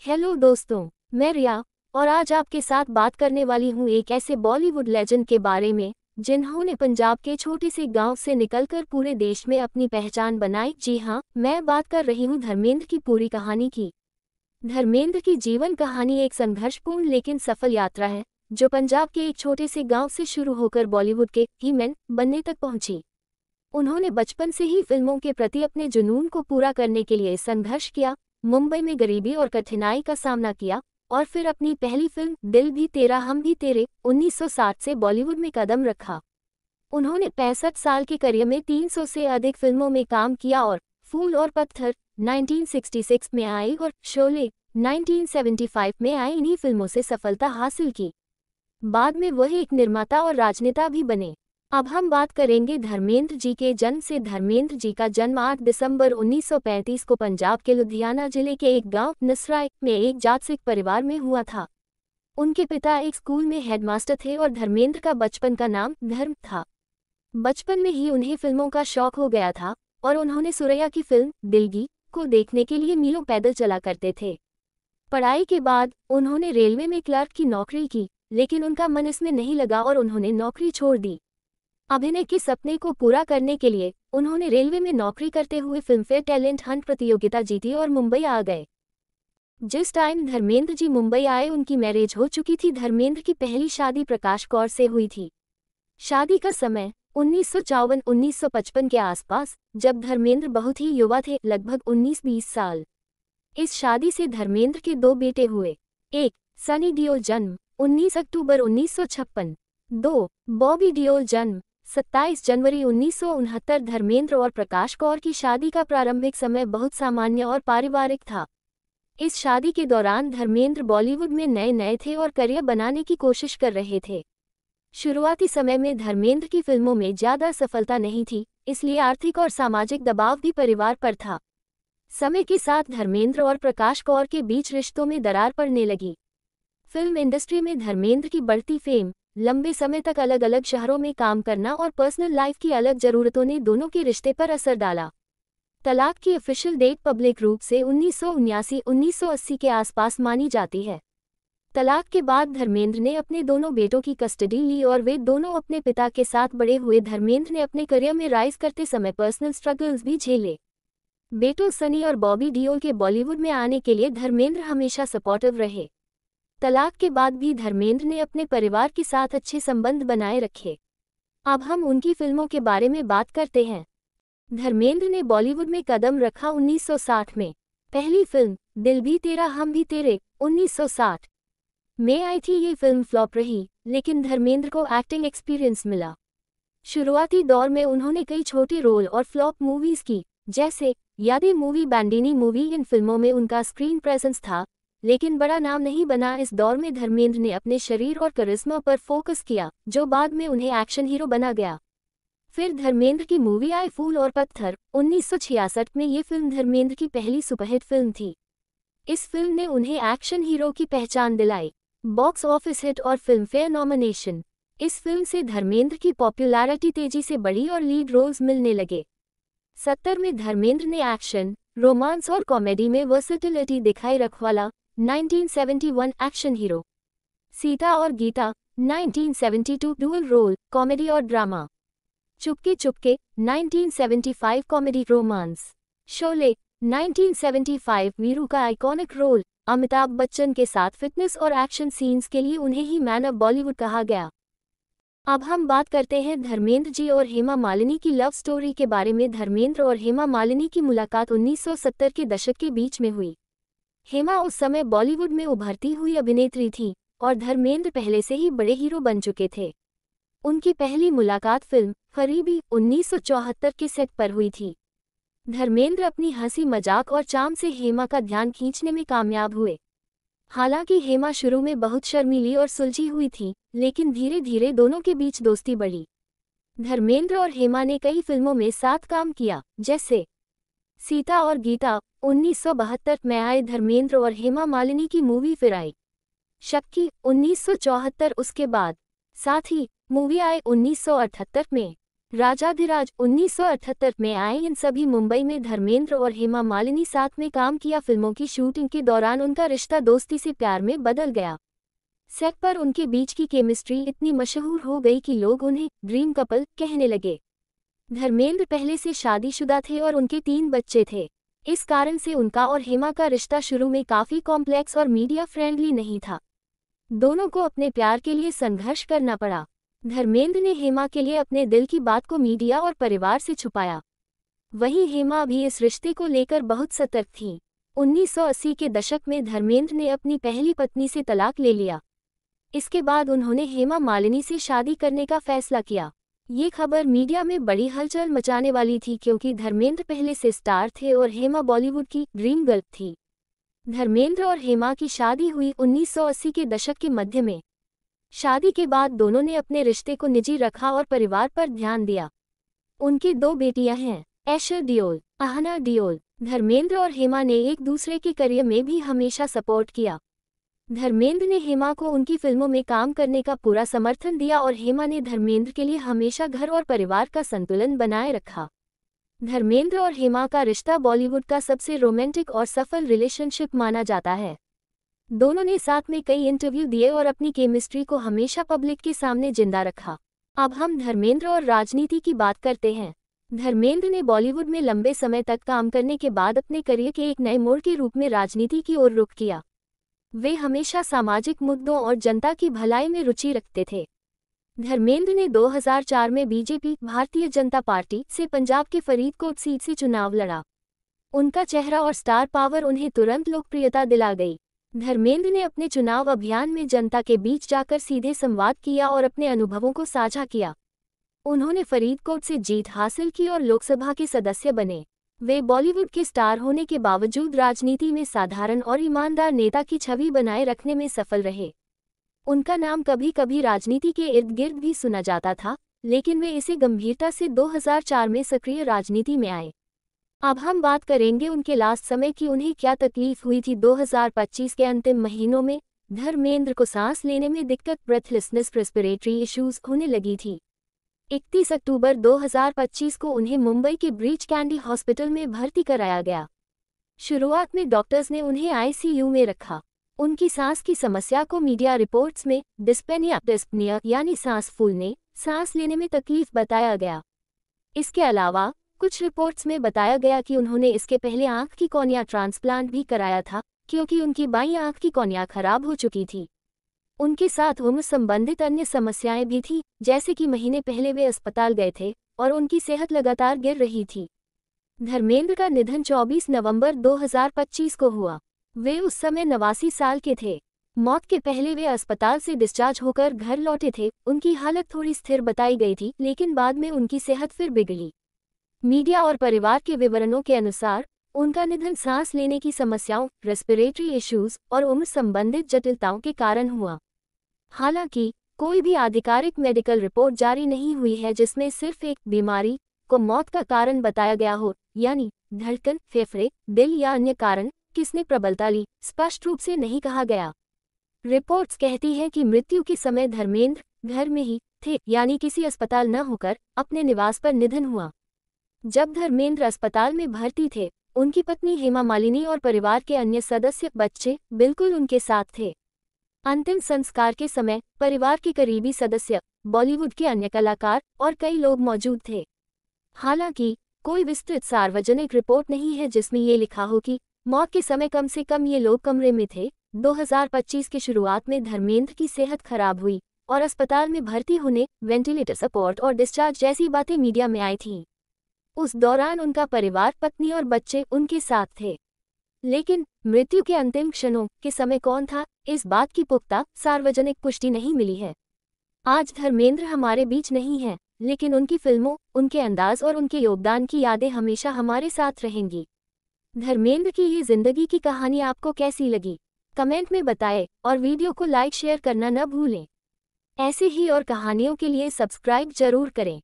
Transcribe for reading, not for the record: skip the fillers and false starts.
Hello दोस्तों, मैं रिया और आज आपके साथ बात करने वाली हूँ एक ऐसे बॉलीवुड लेजेंड के बारे में जिन्होंने पंजाब के छोटे से गांव से निकलकर पूरे देश में अपनी पहचान बनाई। जी हाँ, मैं बात कर रही हूँ धर्मेंद्र की पूरी कहानी की। धर्मेंद्र की जीवन कहानी एक संघर्षपूर्ण लेकिन सफल यात्रा है जो पंजाब के एक छोटे से गांव से शुरू होकर बॉलीवुड के हीमैन बनने तक पहुंची। उन्होंने बचपन से ही फिल्मों के प्रति अपने जुनून को पूरा करने के लिए संघर्ष किया, मुंबई में गरीबी और कठिनाई का सामना किया और फिर अपनी पहली फिल्म दिल भी तेरा हम भी तेरे 1960 से बॉलीवुड में कदम रखा। उन्होंने 65 साल के करियर में 300 से अधिक फिल्मों में काम किया और फूल और पत्थर 1966 में आई और शोले 1975 में आई इन्हीं फिल्मों से सफलता हासिल की। बाद में वह एक निर्माता और राजनेता भी बने। अब हम बात करेंगे धर्मेंद्र जी के जन्म से। धर्मेंद्र जी का जन्म 8 दिसंबर 1935 को पंजाब के लुधियाना जिले के एक गांव नसराय में एक जाट सिख परिवार में हुआ था। उनके पिता एक स्कूल में हेडमास्टर थे और धर्मेंद्र का बचपन का नाम धर्म था। बचपन में ही उन्हें फिल्मों का शौक हो गया था और उन्होंने सुरैया की फिल्म दिलगी को देखने के लिए मीलों पैदल चला करते थे। पढ़ाई के बाद उन्होंने रेलवे में क्लर्क की नौकरी की, लेकिन उनका मन इसमें नहीं लगा और उन्होंने नौकरी छोड़ दी। अभिनय के सपने को पूरा करने के लिए उन्होंने रेलवे में नौकरी करते हुए फिल्मफेयर टैलेंट हंट प्रतियोगिता जीती और मुंबई आ गए। जिस टाइम धर्मेंद्र जी मुंबई आए उनकी मैरिज हो चुकी थी। धर्मेंद्र की पहली शादी प्रकाश कौर से हुई थी। शादी का समय 1954-1955 के आसपास, जब धर्मेंद्र बहुत ही युवा थे, लगभग 19-20 साल। इस शादी से धर्मेंद्र के दो बेटे हुए। एक सनी डियोल जन्म 19 अक्टूबर 1956, 2 बॉबी डियोल जन्म 27 जनवरी 1969। धर्मेंद्र और प्रकाश कौर की शादी का प्रारंभिक समय बहुत सामान्य और पारिवारिक था। इस शादी के दौरान धर्मेंद्र बॉलीवुड में नए थे और करियर बनाने की कोशिश कर रहे थे। शुरुआती समय में धर्मेंद्र की फिल्मों में ज्यादा सफलता नहीं थी, इसलिए आर्थिक और सामाजिक दबाव भी परिवार पर था। समय के साथ धर्मेंद्र और प्रकाश कौर के बीच रिश्तों में दरार पड़ने लगी। फिल्म इंडस्ट्री में धर्मेंद्र की बढ़ती फेम, लंबे समय तक अलग अलग शहरों में काम करना और पर्सनल लाइफ की अलग जरूरतों ने दोनों के रिश्ते पर असर डाला। तलाक की ऑफिशियल डेट पब्लिक रूप से 1979-1980 के आसपास मानी जाती है। तलाक के बाद धर्मेंद्र ने अपने दोनों बेटों की कस्टडी ली और वे दोनों अपने पिता के साथ बड़े हुए। धर्मेंद्र ने अपने करियर में राइज करते समय पर्सनल स्ट्रगल्स भी झेले। बेटों सनी और बॉबी डियोल के बॉलीवुड में आने के लिए धर्मेंद्र हमेशा सपोर्टिव रहे। तलाक के बाद भी धर्मेंद्र ने अपने परिवार के साथ अच्छे संबंध बनाए रखे। अब हम उनकी फिल्मों के बारे में बात करते हैं। धर्मेंद्र ने बॉलीवुड में कदम रखा 1960 में। पहली फिल्म दिल भी तेरा हम भी तेरे 1960 में आई थी। ये फिल्म फ्लॉप रही, लेकिन धर्मेंद्र को एक्टिंग एक्सपीरियंस मिला। शुरुआती दौर में उन्होंने कई छोटे रोल और फ्लॉप मूवीज की, जैसे यादें मूवी, बैंडिनी मूवी। इन फिल्मों में उनका स्क्रीन प्रेजेंस था, लेकिन बड़ा नाम नहीं बना। इस दौर में धर्मेंद्र ने अपने शरीर और करिश्मा पर फोकस किया, जो बाद में उन्हें एक्शन हीरो बना गया। फिर धर्मेंद्र की मूवी आई फूल और पत्थर 1966 में। ये फिल्म धर्मेंद्र की पहली सुपरहिट फिल्म थी। इस फिल्म ने उन्हें एक्शन हीरो की पहचान दिलाई, बॉक्स ऑफिस हिट और फिल्मफेयर नॉमिनेशन। इस फिल्म से धर्मेंद्र की पॉपुलैरिटी तेजी से बढ़ी और लीड रोल्स मिलने लगे। 70 में धर्मेंद्र ने एक्शन, रोमांस और कॉमेडी में वर्सेटिलिटी दिखाई। रखवाला 1971 एक्शन हीरो, सीता और गीता 1972 डुअल रोल, कॉमेडी और drama, Chupke Chupke 1975 comedy romance, Sholay 1975 Veeru का आइकॉनिक रोल। अमिताभ बच्चन के साथ फिटनेस और एक्शन सीन्स के लिए उन्हें ही मैन ऑफ बॉलीवुड कहा गया। अब हम बात करते हैं धर्मेंद्र जी और हेमा मालिनी की लव स्टोरी के बारे में। धर्मेंद्र और हेमा मालिनी की मुलाकात 1970 के दशक के बीच में हुई। हेमा उस समय बॉलीवुड में उभरती हुई अभिनेत्री थी और धर्मेंद्र पहले से ही बड़े हीरो बन चुके थे। उनकी पहली मुलाकात फिल्म फरीबी 1974 के सेट पर हुई थी। धर्मेंद्र अपनी हंसी मजाक और चार्म से हेमा का ध्यान खींचने में कामयाब हुए। हालांकि हेमा शुरू में बहुत शर्मीली और सुलझी हुई थी, लेकिन धीरे धीरे दोनों के बीच दोस्ती बढ़ी। धर्मेंद्र और हेमा ने कई फिल्मों में साथ काम किया, जैसे सीता और गीता 1972 में आए। धर्मेंद्र और हेमा मालिनी की मूवी फिर आई शक्की 1974 उसके बाद। साथ ही मूवी आई 1978 में। राजाधिराज 1978 में आए। इन सभी मुंबई में धर्मेंद्र और हेमा मालिनी साथ में काम किया। फिल्मों की शूटिंग के दौरान उनका रिश्ता दोस्ती से प्यार में बदल गया। सेट पर उनके बीच की केमिस्ट्री इतनी मशहूर हो गई कि लोग उन्हें ड्रीम कपल कहने लगे। धर्मेंद्र पहले से शादीशुदा थे और उनके 3 बच्चे थे। इस कारण से उनका और हेमा का रिश्ता शुरू में काफी कॉम्प्लेक्स और मीडिया फ्रेंडली नहीं था। दोनों को अपने प्यार के लिए संघर्ष करना पड़ा। धर्मेंद्र ने हेमा के लिए अपने दिल की बात को मीडिया और परिवार से छुपाया। वहीं हेमा भी इस रिश्ते को लेकर बहुत सतर्क थी। 1980 के दशक में धर्मेंद्र ने अपनी पहली पत्नी से तलाक ले लिया। इसके बाद उन्होंने हेमा मालिनी से शादी करने का फैसला किया। ये खबर मीडिया में बड़ी हलचल मचाने वाली थी, क्योंकि धर्मेंद्र पहले से स्टार थे और हेमा बॉलीवुड की ड्रीम गर्ल थी। धर्मेंद्र और हेमा की शादी हुई 1980 के दशक के मध्य में। शादी के बाद दोनों ने अपने रिश्ते को निजी रखा और परिवार पर ध्यान दिया। उनकी 2 बेटियां हैं, ऐशर डियोल, आहना डियोल। धर्मेंद्र और हेमा ने एक दूसरे के करियर में भी हमेशा सपोर्ट किया। धर्मेंद्र ने हेमा को उनकी फिल्मों में काम करने का पूरा समर्थन दिया और हेमा ने धर्मेंद्र के लिए हमेशा घर और परिवार का संतुलन बनाए रखा। धर्मेंद्र और हेमा का रिश्ता बॉलीवुड का सबसे रोमांटिक और सफल रिलेशनशिप माना जाता है। दोनों ने साथ में कई इंटरव्यू दिए और अपनी केमिस्ट्री को हमेशा पब्लिक के सामने जिंदा रखा। अब हम धर्मेंद्र और राजनीति की बात करते हैं। धर्मेंद्र ने बॉलीवुड में लंबे समय तक काम करने के बाद अपने करियर के एक नए मोड़ के रूप में राजनीति की ओर रुख किया। वे हमेशा सामाजिक मुद्दों और जनता की भलाई में रुचि रखते थे। धर्मेंद्र ने 2004 में बीजेपी भारतीय जनता पार्टी से पंजाब के फरीदकोट सीट से चुनाव लड़ा। उनका चेहरा और स्टार पावर उन्हें तुरंत लोकप्रियता दिला गई। धर्मेंद्र ने अपने चुनाव अभियान में जनता के बीच जाकर सीधे संवाद किया और अपने अनुभवों को साझा किया। उन्होंने फरीदकोट से जीत हासिल की और लोकसभा के सदस्य बने। वे बॉलीवुड के स्टार होने के बावजूद राजनीति में साधारण और ईमानदार नेता की छवि बनाए रखने में सफल रहे। उनका नाम कभी कभी राजनीति के इर्द गिर्द भी सुना जाता था, लेकिन वे इसे गंभीरता से 2004 में सक्रिय राजनीति में आए। अब हम बात करेंगे उनके लास्ट समय की, उन्हें क्या तकलीफ हुई थी। 2025 के अंतिम महीनों में धर्मेंद्र को सांस लेने में दिक्कत, ब्रेथलेसनेस, रेस्पिरेटरी इश्यूज होने लगी थी। 31 अक्टूबर 2025 को उन्हें मुंबई के ब्रीच कैंडी हॉस्पिटल में भर्ती कराया गया। शुरुआत में डॉक्टर्स ने उन्हें आईसीयू में रखा। उनकी सांस की समस्या को मीडिया रिपोर्ट्स में डिस्पनिया यानी सांस फूलने, सांस लेने में तकलीफ बताया गया। इसके अलावा कुछ रिपोर्ट्स में बताया गया कि उन्होंने इसके पहले आंख की कॉर्निया ट्रांसप्लांट भी कराया था, क्योंकि उनकी बाईं आंख की कॉर्निया खराब हो चुकी थी। उनके साथ उम्र संबंधित अन्य समस्याएं भी थीं, जैसे कि महीने पहले वे अस्पताल गए थे और उनकी सेहत लगातार गिर रही थी। धर्मेंद्र का निधन 24 नवंबर 2025 को हुआ। वे उस समय 89 साल के थे। मौत के पहले वे अस्पताल से डिस्चार्ज होकर घर लौटे थे। उनकी हालत थोड़ी स्थिर बताई गई थी, लेकिन बाद में उनकी सेहत फिर बिगड़ी। मीडिया और परिवार के विवरणों के अनुसार उनका निधन सांस लेने की समस्याओं, रेस्पिरेटरी इश्यूज और उम्र संबंधित जटिलताओं के कारण हुआ। हालांकि कोई भी आधिकारिक मेडिकल रिपोर्ट जारी नहीं हुई है जिसमें सिर्फ एक बीमारी को मौत का कारण बताया गया हो, यानी धड़कन, फेफड़े, दिल या अन्य कारण। किसने प्रबलता ली, स्पष्ट रूप से नहीं कहा गया। रिपोर्ट्स कहती हैं कि मृत्यु के समय धर्मेंद्र घर में ही थे, यानी किसी अस्पताल न होकर अपने निवास पर निधन हुआ। जब धर्मेंद्र अस्पताल में भर्ती थे, उनकी पत्नी हेमा मालिनी और परिवार के अन्य सदस्य, बच्चे बिल्कुल उनके साथ थे। अंतिम संस्कार के समय परिवार के करीबी सदस्य, बॉलीवुड के अन्य कलाकार और कई लोग मौजूद थे। हालांकि कोई विस्तृत सार्वजनिक रिपोर्ट नहीं है जिसमें ये लिखा हो कि मौत के समय कम से कम ये लोग कमरे में थे। 2025 के शुरुआत में धर्मेंद्र की सेहत खराब हुई और अस्पताल में भर्ती होने, वेंटिलेटर सपोर्ट और डिस्चार्ज जैसी बातें मीडिया में आई थीं। उस दौरान उनका परिवार, पत्नी और बच्चे उनके साथ थे। लेकिन मृत्यु के अंतिम क्षणों के समय कौन था, इस बात की पुख्ता सार्वजनिक पुष्टि नहीं मिली है। आज धर्मेंद्र हमारे बीच नहीं हैं, लेकिन उनकी फिल्मों, उनके अंदाज और उनके योगदान की यादें हमेशा हमारे साथ रहेंगी। धर्मेंद्र की ये जिंदगी की कहानी आपको कैसी लगी, कमेंट में बताएं और वीडियो को लाइक शेयर करना न भूलें। ऐसे ही और कहानियों के लिए सब्सक्राइब जरूर करें।